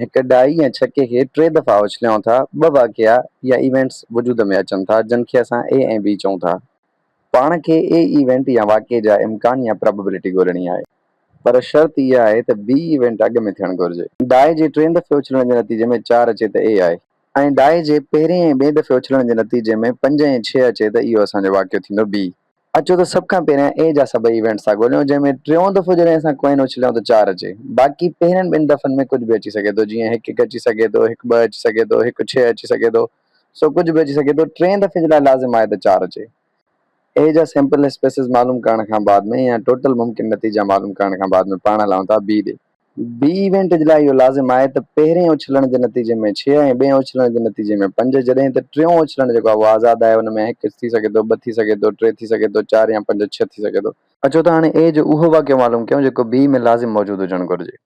एक डाई या छके खे 3 दफ़ा उछलियूं था, 2 वाक़िया या इवेंट्स वजूद में अचनि था जिनखे असां ए ऐं बी चऊं था। पाण खे ए इवेंट या वाक़िए जा इम्कान या प्रोबेबिलिटी ॻोल्हणी आहे, पर शर्त इहा आहे त बी इवेंट अॻु में थियणु घुरिजे। डाई जे 3 दफ़े उछलण जे नतीजे में 4 अचे त ए आहे, ऐं डाई जे पहिरें ऐं ॿिए दफ़े उछलण जे नतीजे में 5 ऐं 6 अचे त इहो असांजो वाक़ियो थींदो बी। अचो त सभ खां पहिरियां ए जा सभई इवेंट्स था ॻोल्हियूं, जंहिंमें टियों दफ़ो जॾहिं असां कॉइन उछलियूं त 4 अचे। बाक़ी पहिरियनि 2 दफ़नि में कुझु बि अची सघे थो, जीअं 1-1 अची सघे थो, 1-2 अची सघे थो, 1-6 अची सघे थो, सो कुझु बि अची सघे थो। 3 दफ़े जे लाइ लाज़िम आहे त 4 अचे। ए जा सैंपल स्पेसिस मालूम करण खां बाद में या टोटल मुमकिन नतीजा मालूम करण खां बाद में पाण हलूं था बी ॾे। बी इवेंट जे लाइ इहो लाज़िम आहे त पहिरें उछलण जे नतीजे में 6 ऐं ॿिएं उछलण जे नतीजे में 5, जॾहिं त टियों उछलण जेको आहे उहो आज़ादु आहे, हुन में 1 थी सघे थो, 2 थी सघे थो, 3 थी सघे थो, 4 या 5, 6 थी सघे थो। अचो त हाणे ए जो उहो वाक़ियो मालूम कयूं जेको बी में लाज़िम मौजूदु हुजणु घुरिजे।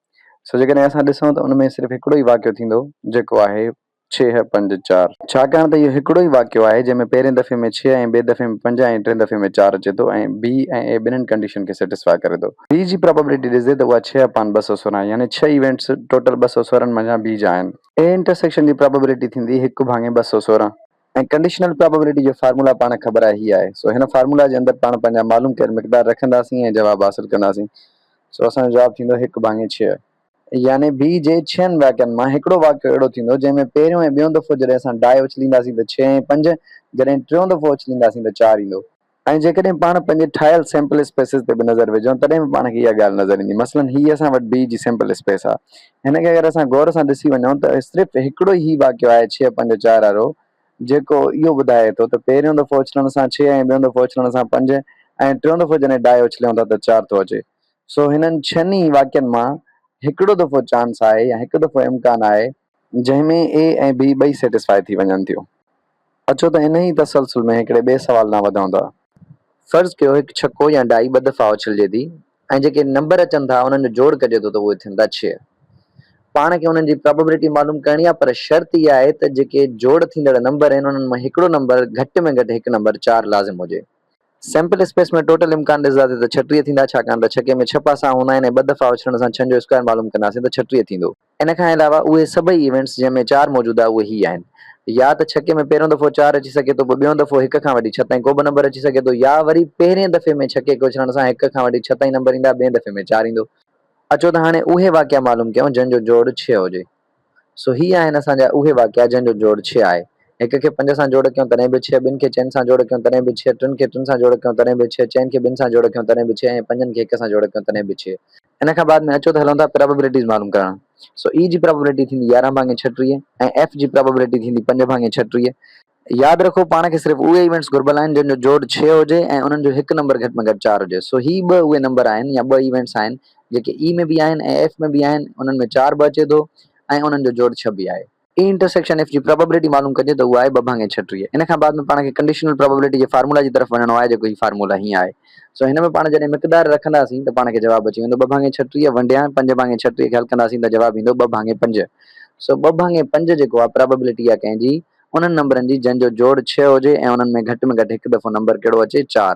सो जेकॾहिं असां ॾिसूं त उन में सिर्फ़ु हिकिड़ो ई वाक़ियो थींदो जेको आहे 6, 5, 4, छाकाणि त इहो हिकिड़ो ई वाक़ियो आहे जंहिंमें पहिरें दफ़े में 6 ऐं ॿिए दफ़े में 5 ऐं टें दफ़े में 4 अचे थो, ऐं बी ऐं ए ॿिन्हिनि कंडीशन खे सेटिस्फाई करे थो। बी जी प्रोबेबिलिटी ॾिसे त उहा 6/216, यानी 6 इवेंट्स टोटल 216 मंझां बी जा आहिनि। ए इंटरसेक्शन जी प्रोबेबिलिटी थींदी 1/216, ऐं कंडीशनल प्रोबेबिलिटी जो फार्मूला पाण ख़बर आहे हीअ आहे। सो हिन फार्मूला जे अंदरि पाण पंहिंजा मालूम कयल मिक़दार रखंदासीं ऐं जवाबु हासिलु कंदासीं। सो असांजो जवाबु थींदो 1/6, यानी बी जे 6 वाक़ियनि मां हिकिड़ो वाक़ियो अहिड़ो थींदो जंहिंमें पहिरियों ऐं ॿियों दफ़ो जॾहिं असां डाई उछलींदासीं त 6 ऐं 5, जॾहिं टियों दफ़ो उछलींदासीं त 4 ईंदो। ऐं जेकॾहिं पाण पंहिंजे ठाहियल सैंपल स्पेसिस ते बि नज़र विझूं तॾहिं बि पाण खे इहा ॻाल्हि नज़र ईंदी। मसलन हीअ असां वटि बी जी सैंपल स्पेस आहे, हिन खे अगरि असां गौर सां ॾिसी वञूं त सिर्फ़ु हिकिड़ो ई वाक़ियो आहे 6, 5, 4 वारो, जेको इहो ॿुधाए थो त पहिरियों दफ़ो उछलण सां 6 ऐं ॿियों दफ़ो उछलण सां 5, ऐं टियों दफ़ो जॾहिं डाई उछलियूं था त 4 थो अचे। सो हिननि 6 ई वाक़ियनि मां हिकिड़ो दफ़ो चांस आहे या हिकु दफ़ो इम्कान आहे जंहिंमें ए ऐं बी ॿई सेटिस्फाई थी वञनि थियूं। अचो त इन ई तसलसल में हिकिड़े ॿिए सवाल ॾांहुं वधूं था। फ़र्ज़ु कयो हिकु छको या डाई 2 दफ़ा उछलिजे थी ऐं जेके नंबर अचनि था उन्हनि जो जोड़ कजे थो त उहे थियनि था 6। पाण खे उन्हनि जी प्रोबेबिलिटी मालूम करणी आहे, पर शर्त इहा आहे त जेके जोड़ थींदड़ नंबर आहिनि उन्हनि मां हिकिड़ो नंबर घटि में घटि हिकु नंबर 4 लाज़िम हुजे। सैंपल स्पेस में टोटल इम्कान ॾिसंदासीं त 36 थींदा, छाकाणि त छके में 6 पासा हूंदा आहिनि ऐं 2 दफ़ा उछलण सां 6 जो स्क्वायर मालूम कंदासीं त 36 थींदो। इन खां अलावा उहे सभई इवेंट्स जंहिंमें 4 मौजूदु आहे उहे ही आहिनि। या त छके में पहिरियों दफ़ो 4 अची सघे थो, पोइ ॿियों दफ़ो 1 खां वठी 6 ताईं को बि नंबर अची सघे थो, या वरी पहिरें दफ़े में छके खे उछलण सां 1 खां वठी 6 ताईं नंबर ईंदा, ॿिएं दफ़े में 4 ईंदो। अचो त हाणे उहे वाक़िया मालूम कयूं जंहिंजो जोड़ 6 हुजे। सो ही आहिनि असांजा उहे वाक़िया जंहिंजो जोड़ 6 आहे। 1 खे 5 सां जोड़ कयूं तॾहिं बि 6, 2 खे 4 सां जोड़ कयूं तॾहिं बि 6, 3 खे 3 सां जोड़ कयूं तॾहिं बि 6, 4 खे 2 सां जोड़ कयूं तॾहिं बि 6, ऐं 5 खे 1 सां जोड़ कयूं तॾहिं बि 6। इन खां बाद में अचो त हलूं था प्रोबेबिलिटीज़ मालूम करण। सो ई जी प्रोबेबिलिटी थींदी 11/36 ऐं एफ जी प्रोबेबिलिटी थींदी 5/36। यादि रखो पाण खे सिर्फ़ु उहे इवेंट्स घुर्बल आहिनि जंहिंजो जोड़ 6 हुजे ऐं उन्हनि जो हिकु नंबर घटि में घटि 4 हुजे। सो ही 2 उहे नंबर आहिनि या 2 इवेंट्स आहिनि जेके ई में बि आहिनि ऐं एफ में बि आहिनि, उन्हनि में 4 बि अचे थो ऐं उन्हनि जो जोड़ 6 बि आहे। E intersection F G probability मालूम कजे त उहा आहे 2/36। इन खां बाद में पाण खे कंडीशनल प्रोबेबिलिटी जे फार्मूला जी तरफ़ वञणो आहे, जेको ही फार्मूला हीअं आहे। सो हिन में पाण जॾहिं मिक़दार रखंदासीं त पाण खे जवाबु अची वेंदो 2/36 वंडिया 5/36 खे हल कंदासीं त जवाबु ईंदो 2/5। सो 2/5 जेको आहे प्रोबेबिलिटी आहे कंहिंजी उन्हनि नंबरनि जी जंहिंजो जोड़ 6 हुजे ऐं उन्हनि में घटि में घटि हिकु दफ़ो नंबर कहिड़ो अचे 4।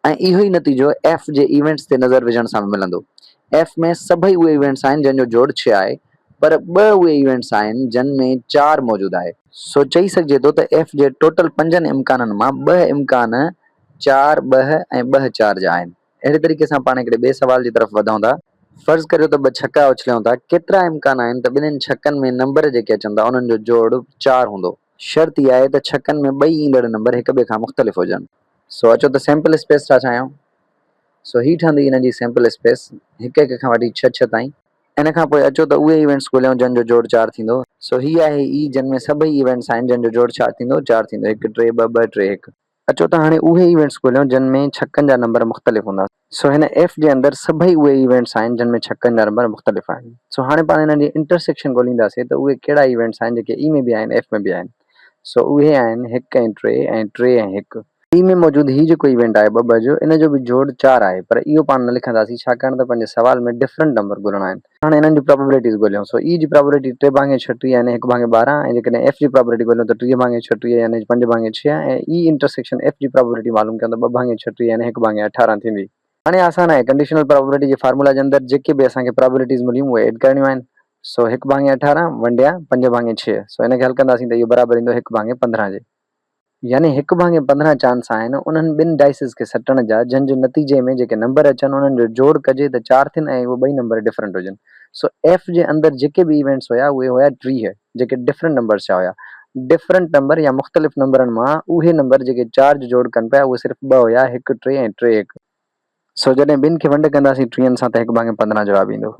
ऐं इहो ई नतीजो एफ जे इवेंट्स ते नज़र विझण सां मिलंदो। एफ में सभई उहे इवेंट्स आहिनि जंहिंजो जोड़ 6 आहे, पर 2 उहे इवेंट्स आहिनि जिन में 4 मौजूदु आहे। सो चई सघिजे थो त एफ जे टोटल 5 इम्काननि मां 2 इम्कान 4, 2 ऐं 2, 4 जा आहिनि। अहिड़े तरीक़े सां पाण हिकिड़े ॿिए सवाल जी तरफ़ वधूं था। फ़र्ज़ु करियो त 2 छक्का उछलियूं था, केतिरा इम्कान आहिनि त ॿिन्हिनि छकनि में नंबर जेके अचनि था उन्हनि जो जोड़ 4 हूंदो। शर्त इहा आहे त छकनि में 2 ईंदड़ नंबर हिक ॿिए खां मुख़्तलिफ़ हुजनि। सो अचो त सैंपल स्पेस छा ठाहियूं। सो ही ठहंदी हिन जी सैंपल स्पेस 1 खां वठी 6 ताईं। इन खां पोइ अचो त उहे इवेंट्स ॻोल्हियूं जंहिंजो जोड़ 4 थींदो। सो ही आहे ई जिन में सभई इवेंट्स आहिनि जंहिंजो जोड़ छा थींदो 4 थींदो, 1, 3, 2, 2, 3, 1। अचो त हाणे उहे इवेंट्स ॻोल्हियूं जिन में छकनि जा नंबर मुख़्तलिफ़ हूंदा। सो हिन एफ जे अंदरि सभई उहे इवेंट्स आहिनि जिन में छकनि जा नंबर मुख़्तलिफ़ आहिनि। सो हाणे पाण हिन जी इंटरसेक्शन ॻोल्हींदासीं त उहे कहिड़ा इवेंट्स आहिनि जेके ई में बि आहिनि एफ में बि आहिनि। सो उहे आहिनि 1 ऐं 3 ऐं 3 ऐं 1। ई में मौजूदु ही जेको इवेंट आहे 2 जो, इन जो बि जोड़ 4 आहे, पर इहो पाण न लिखंदासीं छाकाणि त पंहिंजे सवाल में डिफरेंट नंबर ॻोल्हणा आहिनि। हाणे हिननि जी प्रोबेबिलिटीज़ ॻोल्हियूं। सो ई जी प्रोबेबिलिटी 3/36 यानी 1/12, ऐं जेकॾहिं एफ जी प्रोबेबिलिटी ॻोल्हियूं त 3/36 यानी 5/6, ऐं E intersection F G probability मालूम कयूं त 2/36 यानी 1/18 थींदी। हाणे आसान आहे, कंडीशनल प्रोबेबिलिटी जे फार्मूला जे अंदरि जेके बि असांखे प्रोबेबिलिटीज़ मिलियूं उहे एड करणियूं आहिनि। सो 1 भाङे 18 वंडिया 5 भाङे 6, सो हिनखे हल कंदासीं त इहो बराबरि ईंदो 1 भाङे 15 जे। यानी 1 भाङे 15 चांस आहिनि उन्हनि ॿिनि डाइसिस खे सटण जा जंहिंजे नतीजे में जेके नंबर अचनि उन्हनि जो जोड़ कजे त 4 थियनि ऐं उहे ॿई नंबर डिफरेंट हुजनि। सो एफ जे अंदरि जेके बि इवेंट्स हुया उहे हुया 30 जेके डिफरेंट नंबर्स जा हुया। डिफरेंट नंबर या मुख़्तलिफ़ नंबरनि मां उहे नंबर जेके 4 जो जोड़ कनि पिया उहे सिर्फ़ु 2 हुया, 1 3 ऐं 3 1। सो जॾहिं ॿिनि खे वंड कंदासीं 30 सां त 1 भाङे 15 जवाबु ईंदो।